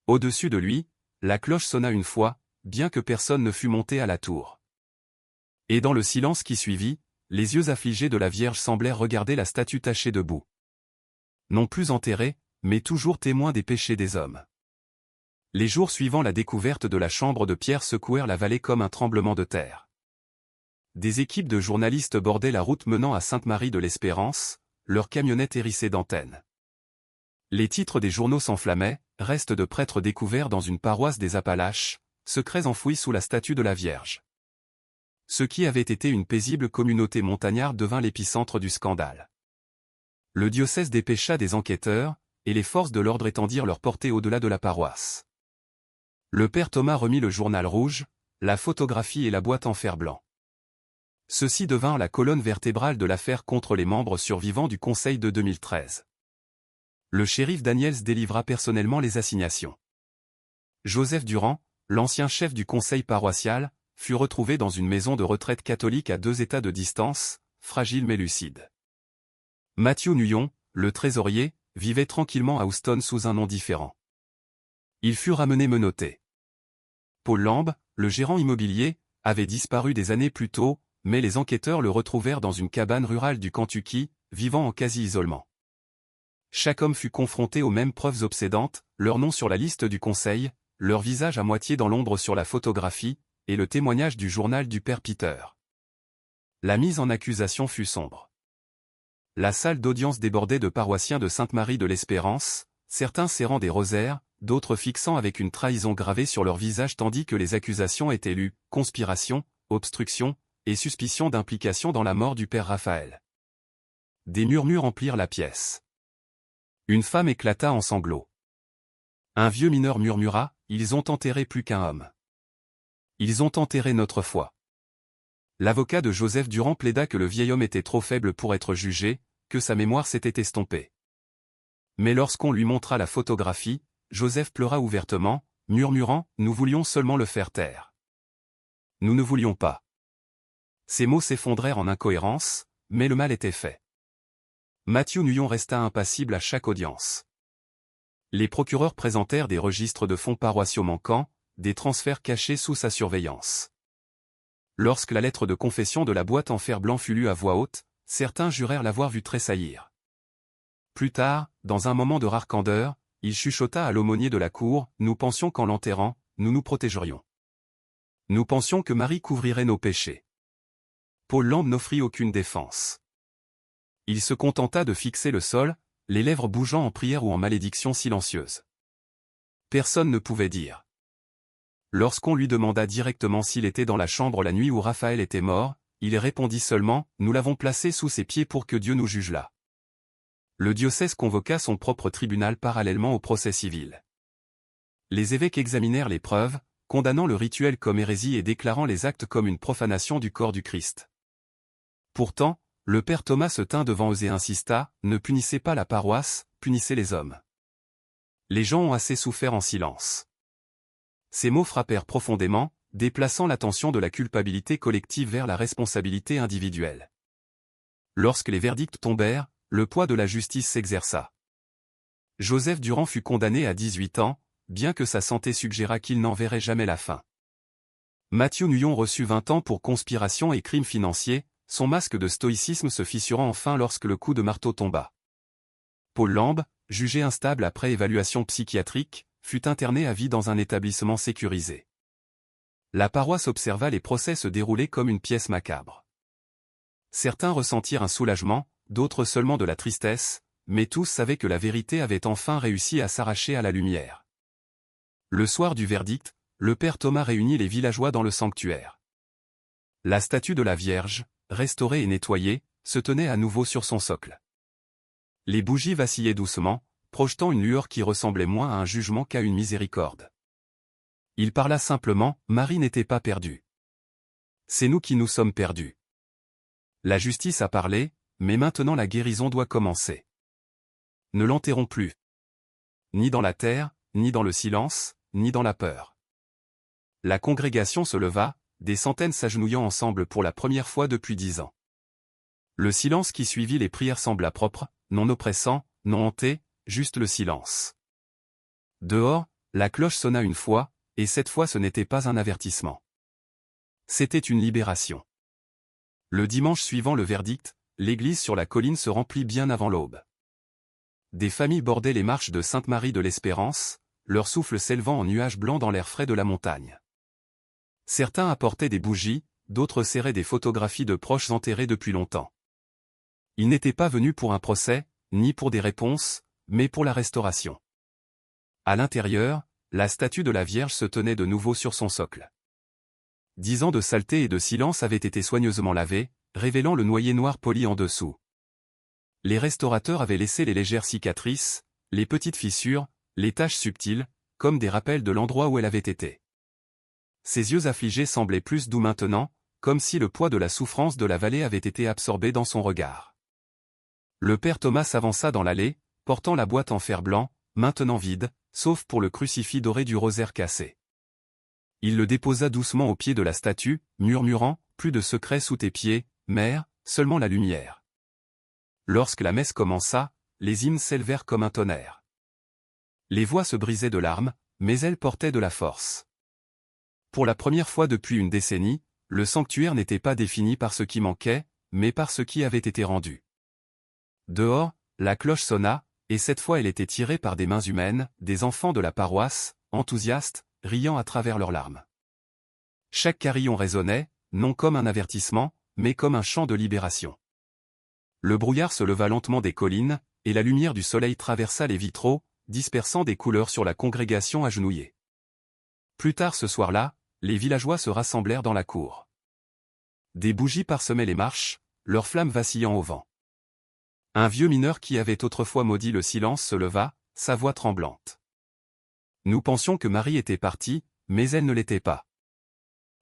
Au-dessus de lui, la cloche sonna une fois, bien que personne ne fût monté à la tour. Et dans le silence qui suivit, les yeux affligés de la Vierge semblèrent regarder la statue tachée de boue. Non plus enterrée, mais toujours témoin des péchés des hommes. Les jours suivant la découverte de la chambre de pierre secouèrent la vallée comme un tremblement de terre. Des équipes de journalistes bordaient la route menant à Sainte-Marie de l'Espérance, leurs camionnettes hérissées d'antennes. Les titres des journaux s'enflammaient, restes de prêtres découverts dans une paroisse des Appalaches, secrets enfouis sous la statue de la Vierge. Ce qui avait été une paisible communauté montagnarde devint l'épicentre du scandale. Le diocèse dépêcha des enquêteurs, et les forces de l'ordre étendirent leur portée au-delà de la paroisse. Le père Thomas remit le journal rouge, la photographie et la boîte en fer blanc. Ceux-ci devinrent la colonne vertébrale de l'affaire contre les membres survivants du Conseil de 2013. Le shérif Daniels délivra personnellement les assignations. Joseph Durand, l'ancien chef du conseil paroissial, fut retrouvé dans une maison de retraite catholique à 2 états de distance, fragile mais lucide. Mathieu Nuyon, le trésorier, vivait tranquillement à Houston sous un nom différent. Il fut ramené menotté. Paul Lamb, le gérant immobilier, avait disparu des années plus tôt, mais les enquêteurs le retrouvèrent dans une cabane rurale du Kentucky, vivant en quasi-isolement. Chaque homme fut confronté aux mêmes preuves obsédantes, leur nom sur la liste du conseil, leur visage à moitié dans l'ombre sur la photographie, et le témoignage du journal du père Peter. La mise en accusation fut sombre. La salle d'audience débordait de paroissiens de Sainte-Marie de l'Espérance, certains serrant des rosaires, d'autres fixant avec une trahison gravée sur leur visage tandis que les accusations étaient lues, conspiration, obstruction, et suspicion d'implication dans la mort du père Raphaël. Des murmures emplirent la pièce. Une femme éclata en sanglots. Un vieux mineur murmura, « Ils ont enterré plus qu'un homme. Ils ont enterré notre foi. » L'avocat de Joseph Durand plaida que le vieil homme était trop faible pour être jugé, que sa mémoire s'était estompée. Mais lorsqu'on lui montra la photographie, Joseph pleura ouvertement, murmurant, « Nous voulions seulement le faire taire. Nous ne voulions pas. » Ces mots s'effondrèrent en incohérence, mais le mal était fait. Mathieu Nuyon resta impassible à chaque audience. Les procureurs présentèrent des registres de fonds paroissiaux manquants, des transferts cachés sous sa surveillance. Lorsque la lettre de confession de la boîte en fer blanc fut lue à voix haute, certains jurèrent l'avoir vu tressaillir. Plus tard, dans un moment de rare candeur, il chuchota à l'aumônier de la cour, « Nous pensions qu'en l'enterrant, nous nous protégerions. Nous pensions que Marie couvrirait nos péchés. » Paul Lamb n'offrit aucune défense. Il se contenta de fixer le sol, les lèvres bougeant en prière ou en malédiction silencieuse. Personne ne pouvait dire. Lorsqu'on lui demanda directement s'il était dans la chambre la nuit où Raphaël était mort, il répondit seulement, « Nous l'avons placé sous ses pieds pour que Dieu nous juge là. » Le diocèse convoqua son propre tribunal parallèlement au procès civil. Les évêques examinèrent les preuves, condamnant le rituel comme hérésie et déclarant les actes comme une profanation du corps du Christ. Pourtant, le père Thomas se tint devant eux et insista, « Ne punissez pas la paroisse, punissez les hommes. » Les gens ont assez souffert en silence. Ces mots frappèrent profondément, déplaçant l'attention de la culpabilité collective vers la responsabilité individuelle. Lorsque les verdicts tombèrent, le poids de la justice s'exerça. Joseph Durand fut condamné à 18 ans, bien que sa santé suggérât qu'il n'en verrait jamais la fin. Mathieu Nuillon reçut 20 ans pour conspiration et crimes financiers, son masque de stoïcisme se fissurant enfin lorsque le coup de marteau tomba. Paul Lambe, jugé instable après évaluation psychiatrique, fut interné à vie dans un établissement sécurisé. La paroisse observa les procès se dérouler comme une pièce macabre. Certains ressentirent un soulagement, d'autres seulement de la tristesse, mais tous savaient que la vérité avait enfin réussi à s'arracher à la lumière. Le soir du verdict, le père Thomas réunit les villageois dans le sanctuaire. La statue de la Vierge, restaurée et nettoyée, se tenait à nouveau sur son socle. Les bougies vacillaient doucement, projetant une lueur qui ressemblait moins à un jugement qu'à une miséricorde. Il parla simplement, Marie n'était pas perdue. C'est nous qui nous sommes perdus. La justice a parlé, mais maintenant la guérison doit commencer. Ne l'enterrons plus. Ni dans la terre, ni dans le silence, ni dans la peur. La congrégation se leva, des centaines s'agenouillant ensemble pour la première fois depuis 10 ans. Le silence qui suivit les prières sembla propre, non oppressant, non hanté, juste le silence. Dehors, la cloche sonna une fois, et cette fois ce n'était pas un avertissement. C'était une libération. Le dimanche suivant le verdict, l'église sur la colline se remplit bien avant l'aube. Des familles bordaient les marches de Sainte-Marie de l'Espérance, leur souffle s'élevant en nuages blancs dans l'air frais de la montagne. Certains apportaient des bougies, d'autres serraient des photographies de proches enterrés depuis longtemps. Ils n'étaient pas venus pour un procès, ni pour des réponses, mais pour la restauration. À l'intérieur, la statue de la Vierge se tenait de nouveau sur son socle. 10 ans de saleté et de silence avaient été soigneusement lavés, révélant le noyer noir poli en dessous. Les restaurateurs avaient laissé les légères cicatrices, les petites fissures, les taches subtiles, comme des rappels de l'endroit où elle avait été. Ses yeux affligés semblaient plus doux maintenant, comme si le poids de la souffrance de la vallée avait été absorbé dans son regard. Le père Thomas s'avança dans l'allée, portant la boîte en fer blanc, maintenant vide, sauf pour le crucifix doré du rosaire cassé. Il le déposa doucement au pied de la statue, murmurant, « Plus de secrets sous tes pieds, mère, seulement la lumière. » Lorsque la messe commença, les hymnes s'élevèrent comme un tonnerre. Les voix se brisaient de larmes, mais elles portaient de la force. Pour la première fois depuis une décennie, le sanctuaire n'était pas défini par ce qui manquait, mais par ce qui avait été rendu. Dehors, la cloche sonna, et cette fois elle était tirée par des mains humaines, des enfants de la paroisse, enthousiastes, riant à travers leurs larmes. Chaque carillon résonnait, non comme un avertissement, mais comme un chant de libération. Le brouillard se leva lentement des collines, et la lumière du soleil traversa les vitraux, dispersant des couleurs sur la congrégation agenouillée. Plus tard ce soir-là, les villageois se rassemblèrent dans la cour. Des bougies parsemaient les marches, leurs flammes vacillant au vent. Un vieux mineur qui avait autrefois maudit le silence se leva, sa voix tremblante. Nous pensions que Marie était partie, mais elle ne l'était pas.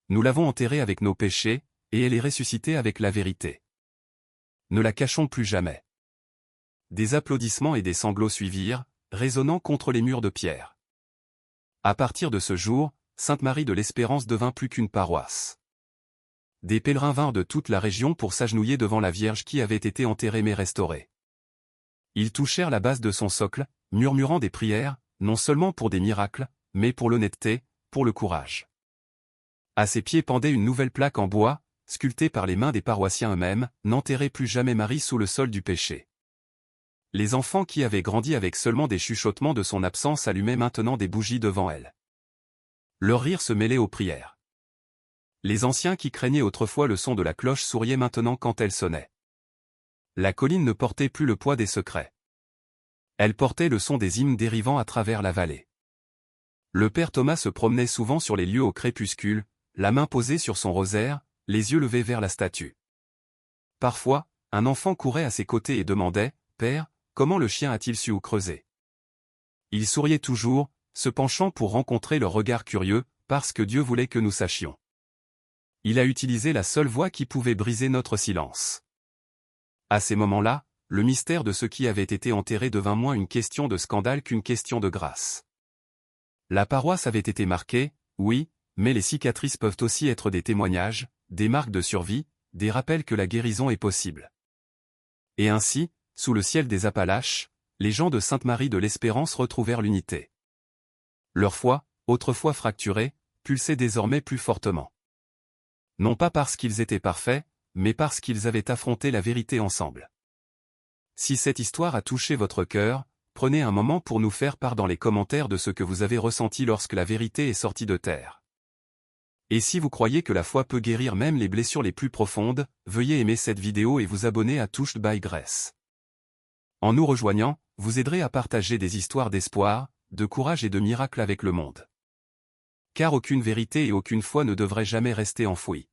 Nous l'avons enterrée avec nos péchés, et elle est ressuscitée avec la vérité. Ne la cachons plus jamais. Des applaudissements et des sanglots suivirent, résonnant contre les murs de pierre. À partir de ce jour, Sainte-Marie de l'Espérance devint plus qu'une paroisse. Des pèlerins vinrent de toute la région pour s'agenouiller devant la Vierge qui avait été enterrée mais restaurée. Ils touchèrent la base de son socle, murmurant des prières, non seulement pour des miracles, mais pour l'honnêteté, pour le courage. À ses pieds pendait une nouvelle plaque en bois, sculptée par les mains des paroissiens eux-mêmes, « N'enterrez plus jamais Marie sous le sol du péché ». Les enfants qui avaient grandi avec seulement des chuchotements de son absence allumaient maintenant des bougies devant elle. Leur rire se mêlait aux prières. Les anciens qui craignaient autrefois le son de la cloche souriaient maintenant quand elle sonnait. La colline ne portait plus le poids des secrets. Elle portait le son des hymnes dérivant à travers la vallée. Le père Thomas se promenait souvent sur les lieux au crépuscule, la main posée sur son rosaire, les yeux levés vers la statue. Parfois, un enfant courait à ses côtés et demandait, « Père, comment le chien a-t-il su où creuser ?» Il souriait toujours, se penchant pour rencontrer leur regard curieux, parce que Dieu voulait que nous sachions. Il a utilisé la seule voix qui pouvait briser notre silence. À ces moments-là, le mystère de ce qui avait été enterré devint moins une question de scandale qu'une question de grâce. La paroisse avait été marquée, oui, mais les cicatrices peuvent aussi être des témoignages, des marques de survie, des rappels que la guérison est possible. Et ainsi, Sous le ciel des Appalaches, les gens de Sainte-Marie de l'Espérance retrouvèrent l'unité. Leur foi, autrefois fracturée, pulsait désormais plus fortement. Non pas parce qu'ils étaient parfaits, mais parce qu'ils avaient affronté la vérité ensemble. Si cette histoire a touché votre cœur, prenez un moment pour nous faire part dans les commentaires de ce que vous avez ressenti lorsque la vérité est sortie de terre. Et si vous croyez que la foi peut guérir même les blessures les plus profondes, veuillez aimer cette vidéo et vous abonner à Touched by Grace. En nous rejoignant, vous aiderez à partager des histoires d'espoir, de courage et de miracles avec le monde. Car aucune vérité et aucune foi ne devraient jamais rester enfouies.